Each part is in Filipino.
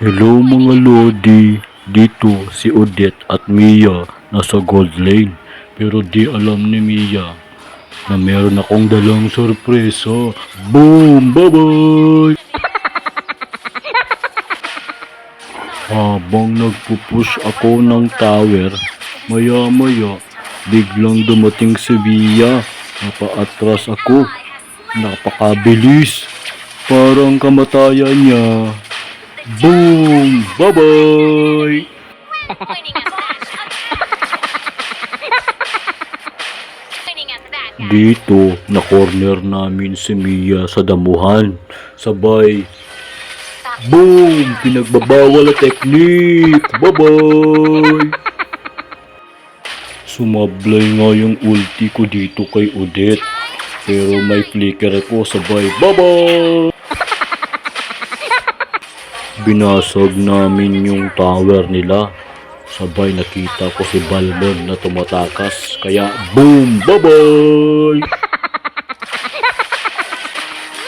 Hello mga Lodi, dito si Odette at Mia nasa Gold Lane. Pero di alam ni Mia na meron akong dalang sorpresa. Boom! Bye-bye! Habang nagpupush ako ng tower, maya-maya, biglang dumating si Mia. Napaatras ako. Napakabilis. Parang kamatayan niya. Boom! Bye-bye! Dito, na-corner namin si Mia sa damuhan. Sabay, boom! Pinagbabawal na technique! Bye-bye! Sumablay nga yung ulti ko dito kay Odette. Pero may flicker ko, sabay, bye-bye! Binasag namin yung tower nila. Sabay nakita ko si Balmond na tumatakas. Kaya boom! Bye-bye!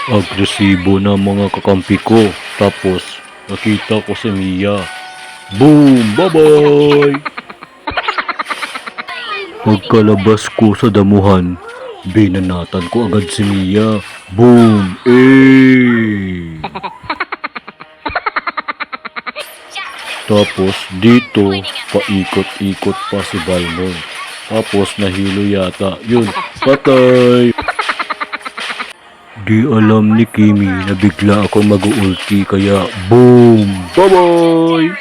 Agresibo na mga kakampi ko. Tapos nakita ko si Mia. Boom! Bye-bye! Pagkalabas ko sa damuhan, binanatan ko agad si Mia. Boom! Eh! Tapos dito, paikot-ikot pa si Balmond. Tapos nahilo yata. Yun, patay! Di alam ni Kimi na bigla ako mag-ulti kaya boom! Bye-bye!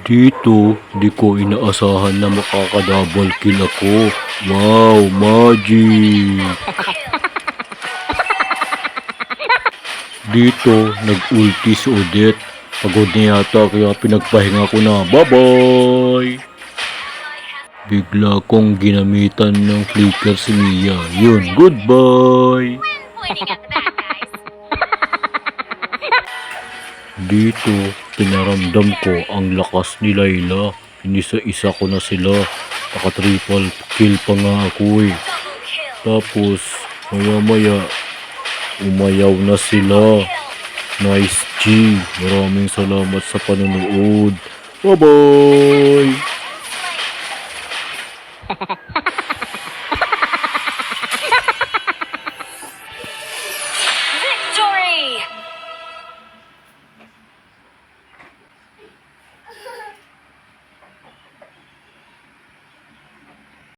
Dito, di ko inaasahan na makaka-double kill ako. Wow, magic! Dito, nag-ulti si Odette. Pagod na yata kaya pinagpahinga ko na. Bye-bye! Bigla kong ginamitan ng flicker si Mia. Yun, goodbye! Dito, pinaramdam ko ang lakas ni Layla. Inisa-isa ko na sila. Naka-triple kill pa nga ako eh. Tapos, maya-maya, umayaw na sila. Nice G. Maraming salamat sa panonood. Bye-bye!